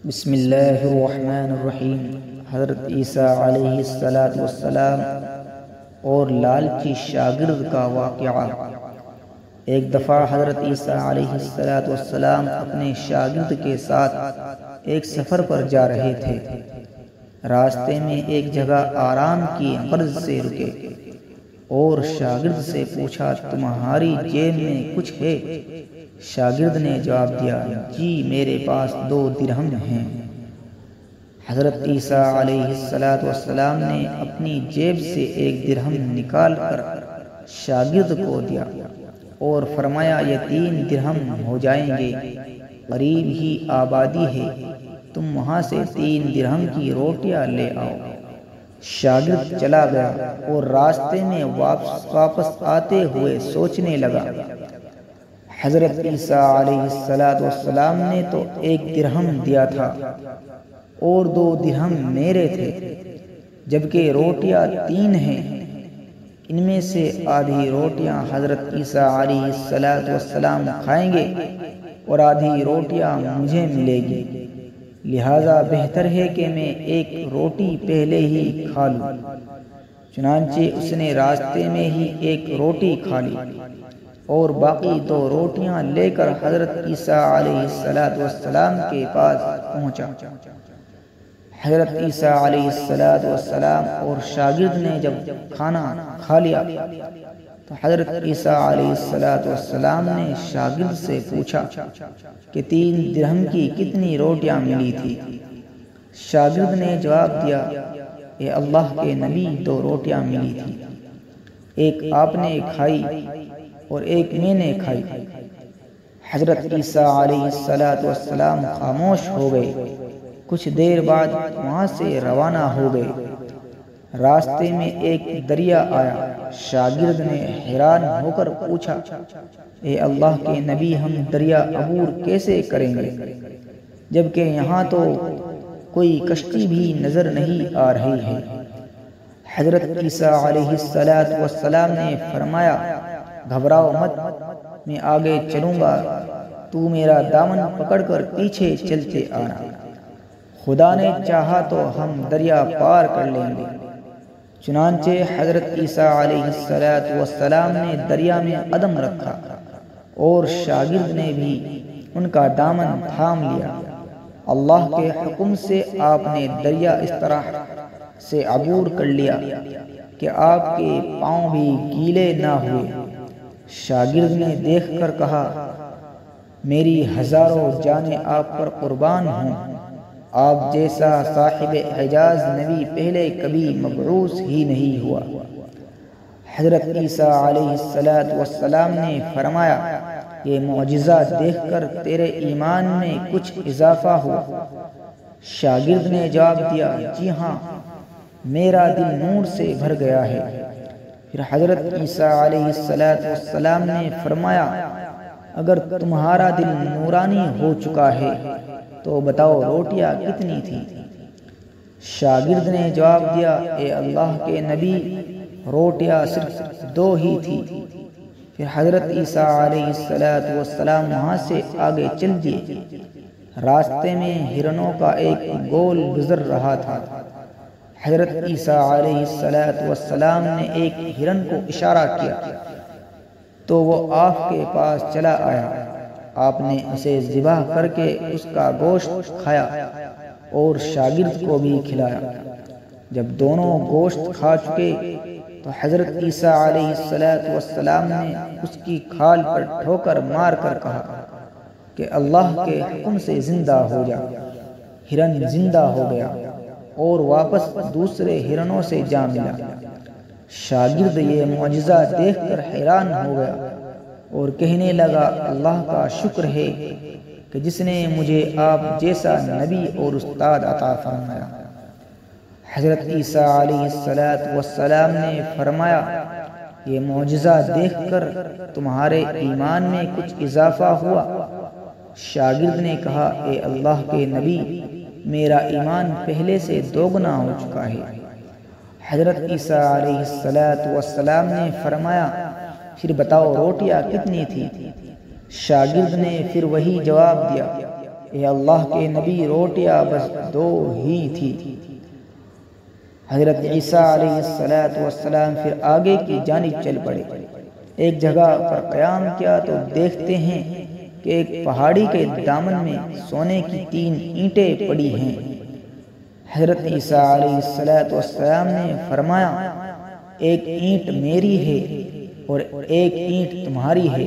بسم اللہ الرحمن الرحیم۔ حضرت عیسیٰ علیہ السلام اور لالچی شاگرد کا واقعہ۔ ایک دفعہ حضرت عیسیٰ علیہ السلام اپنے شاگرد کے ساتھ ایک سفر پر جا رہے تھے۔ راستے میں ایک جگہ آرام کی غرض سے رکے اور شاگرد سے پوچھا، تمہاری جیب میں کچھ ہے؟ شاگرد نے جواب دیا، جی میرے پاس 2 درہم ہیں۔ حضرت عیسیٰ علیہ السلام نے اپنی جیب سے 1 درہم نکال کر شاگرد کو دیا اور فرمایا، یہ 3 درہم ہو جائیں گے، قریب ہی آبادی ہے، تم وہاں سے 3 درہم کی روٹیاں لے آؤ۔ شاگرد چلا گیا اور راستے میں واپس آتے ہوئے سوچنے لگا، حضرت عیسیٰ علیہ السلام نے تو 1 درہم دیا تھا اور 2 درہم میرے تھے، جبکہ روٹیاں 3 ہیں۔ ان میں سے آدھی روٹیاں حضرت عیسیٰ علیہ السلام کھائیں گے اور آدھی روٹیاں مجھے ملے گی، لہذا بہتر ہے کہ میں 1 روٹی پہلے ہی کھا لوں۔ چنانچہ اس نے راستے میں ہی 1 روٹی کھا لی اور باقی 2 روٹیاں لے کر حضرت عیسیٰ علیہ السلام کے پاس پہنچا۔ حضرت عیسیٰ علیہ السلام اور شاگرد نے جب کھانا کھا لیا تو حضرت عیسیٰ علیہ السلام نے شاگرد سے پوچھا کہ 3 درہم کی کتنی روٹیاں ملی تھی؟ شاگرد نے جواب دیا، اے اللہ کے نبی 2 روٹیاں ملی تھی، ایک آپ نے کھائی اور ایک میں نے کھائی۔ حضرت عیسیٰ علیہ السلام خاموش ہو گئے، کچھ دیر بعد وہاں سے روانہ ہو گئے۔ راستے میں ایک دریا آیا۔ شاگرد نے حیران ہو کر پوچھا، اے اللہ کے نبی ہم دریا عبور کیسے کریں گے، جبکہ یہاں تو کوئی کشتی بھی نظر نہیں آ رہی ہے؟ حضرت عیسیٰ علیہ السلام نے فرمایا، گھبراؤ مت، میں آگے چلوں گا، تو میرا دامن پکڑ کر پیچھے چلتے آنا، خدا نے چاہا تو ہم دریا پار کر لیں گے۔ چنانچہ حضرت عیسیٰ علیہ السلام نے دریا میں قدم رکھا اور شاگرد نے بھی ان کا دامن تھام لیا۔ اللہ کے حکم سے آپ نے دریا اس طرح سے عبور کر لیا کہ آپ کے پاؤں بھی گیلے نہ ہوئے۔ شاگرد نے دیکھ کر کہا، میری ہزاروں جانیں آپ پر قربان ہوں، آپ جیسا صاحب اعجاز نبی پہلے کبھی مبعوث ہی نہیں ہوا۔ حضرت عیسیٰ علیہ السلام نے فرمایا، یہ معجزہ دیکھ کر تیرے ایمان میں کچھ اضافہ ہوا؟ شاگرد نے جواب دیا، جی ہاں، میرا دل نور سے بھر گیا ہے۔ پھر حضرت عیسیٰ علیہ السلام نے فرمایا، اگر تمہارا دل نورانی ہو چکا ہے تو بتاؤ روٹیاں کتنی تھی؟ شاگرد نے جواب دیا، اے اللہ کے نبی روٹیاں صرف 2 ہی تھی۔ پھر حضرت عیسیٰ علیہ السلام وہاں سے آگے چل دیے۔ راستے میں ہرنوں کا ایک گول گزر رہا تھا۔ حضرت عیسیٰ علیہ السلام نے ایک ہرن کو اشارہ کیا تو وہ آف کے پاس چلا آیا۔ آپ نے اسے ذبح کر کے اس کا گوشت کھایا اور شاگرد کو بھی کھلایا۔ جب دونوں گوشت کھا چکے تو حضرت عیسیٰ علیہ السلام نے اس کی کھال پر ٹھوکر مار کر کہا کہ اللہ کے حکم سے زندہ ہو جا۔ ہرن زندہ ہو گیا اور واپس دوسرے ہرنوں سے جا ملا۔ شاگرد یہ معجزہ دیکھ کر حیران ہو گیا اور کہنے لگا، اللہ کا شکر ہے کہ جس نے مجھے آپ جیسا نبی اور استاد عطا فرمایا۔ حضرت عیسیٰ علیہ السلام نے فرمایا، یہ معجزہ دیکھ کر تمہارے ایمان میں کچھ اضافہ ہوا؟ شاگرد نے کہا، اے اللہ کے نبی میرا ایمان پہلے سے 2 گنا ہو چکا ہے۔ حضرت عیسیٰ علیہ السلام نے فرمایا، پھر بتاؤ روٹیاں کتنی تھی؟ شاگرد نے پھر وہی جواب دیا، اے اللہ کے نبی روٹیاں بس 2 ہی تھی۔ حضرت عیسیٰ علیہ السلام پھر آگے کی جانب چل پڑے۔ ایک جگہ پر قیام کیا تو دیکھتے ہیں کہ ایک پہاڑی کے دامن میں سونے کی 3 اینٹیں پڑی ہیں۔ حضرت عیسیٰ علیہ السلام نے فرمایا، ایک اینٹ میری ہے اور ایک اینٹ تمہاری ہے،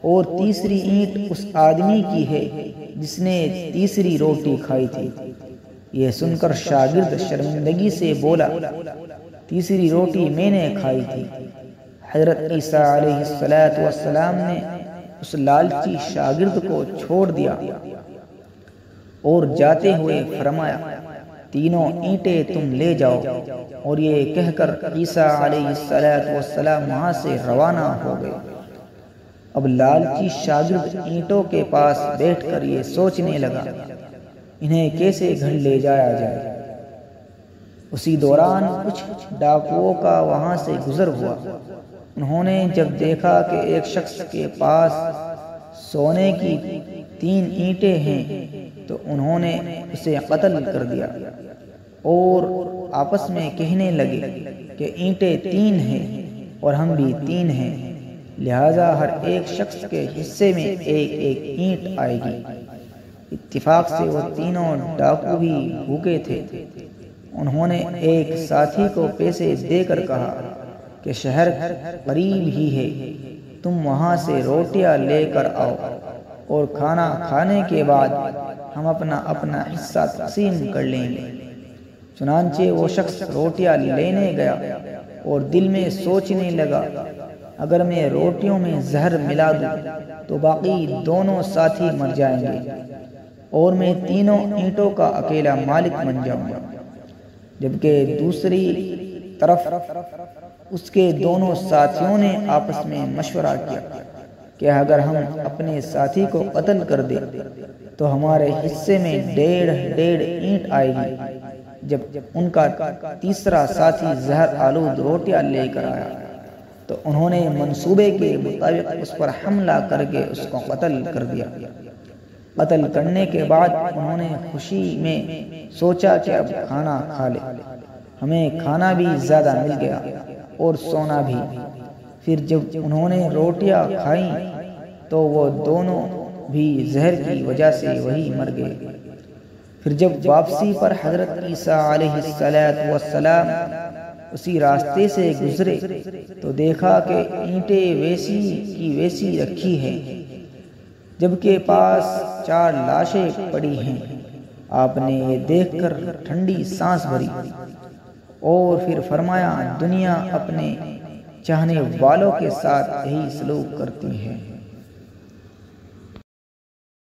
اور تیسری اینٹ اس آدمی کی ہے جس نے تیسری روٹی کھائی تھی۔ یہ سن کر شاگرد شرمندگی سے بولا، تیسری روٹی میں نے کھائی تھی۔ حضرت عیسیٰ علیہ السلام نے اس لالچی شاگرد کو چھوڑ دیا اور جاتے ہوئے فرمایا، تینوں اینٹیں تم لے جاؤ، اور یہ کہہ کر عیسیٰ علیہ السلام وہاں سے روانہ ہو گئے۔ اب لالچی شاگرد اینٹوں کے پاس بیٹھ کر یہ سوچنے لگا، انہیں کیسے گھر لے جایا جائے۔ اسی دوران کچھ ڈاکوؤں کا وہاں سے گزر ہوا۔ انہوں نے جب دیکھا کہ ایک شخص کے پاس سونے کی 3 اینٹیں ہیں تو انہوں نے اسے قتل کر دیا، اور آپس میں کہنے لگے کہ اینٹیں 3 ہیں اور ہم بھی 3 ہیں، لہذا ہر ایک شخص کے حصے میں ایک ایک اینٹ آئے گی۔ اتفاق سے وہ تینوں ڈاکو بھی بھوکے تھے۔ انہوں نے ایک ساتھی کو پیسے دے کر کہا کہ شہر قریب ہی ہے، تم وہاں سے روٹیاں لے کر آؤ، اور کھانا کھانے کے بعد ہم اپنا حصہ تقسیم کر لیں گے۔ چنانچہ وہ شخص روٹیاں لینے گیا اور دل میں سوچنے لگا، اگر میں روٹیوں میں زہر ملا دوں تو باقی دونوں ساتھی مر جائیں گے، اور میں تینوں اینٹوں کا اکیلا مالک بن جاؤں گا۔ جبکہ دوسری طرف اس کے دونوں ساتھیوں نے آپس میں مشورہ کیا کہ اگر ہم اپنے ساتھی کو قتل کر دیں تو ہمارے حصے میں 1.5 اینٹ آئے گی۔ جب ان کا تیسرا ساتھی زہر آلود روٹیاں لے کر آیا تو انہوں نے منصوبے کے مطابق اس پر حملہ کر کے اس کو قتل کر دیا۔ قتل کرنے کے بعد انہوں نے خوشی میں سوچا کہ اب کھانا کھا لے، ہمیں کھانا بھی زیادہ مل گیا اور سونا بھی۔ پھر جب انہوں نے روٹیاں کھائیں تو وہ دونوں بھی زہر کی وجہ سے وہی مر گئے۔ پھر جب واپسی پر حضرت عیسیٰ علیہ السلام اسی راستے سے گزرے تو دیکھا کہ اینٹیں ویسی کی ویسی رکھی ہیں، جبکہ پاس 4 لاشیں پڑی ہیں۔ آپ نے یہ دیکھ کر ٹھنڈی سانس بھری اور پھر فرمایا، دنیا اپنے چاہنے والوں کے ساتھ یہی سلوک کرتی ہے۔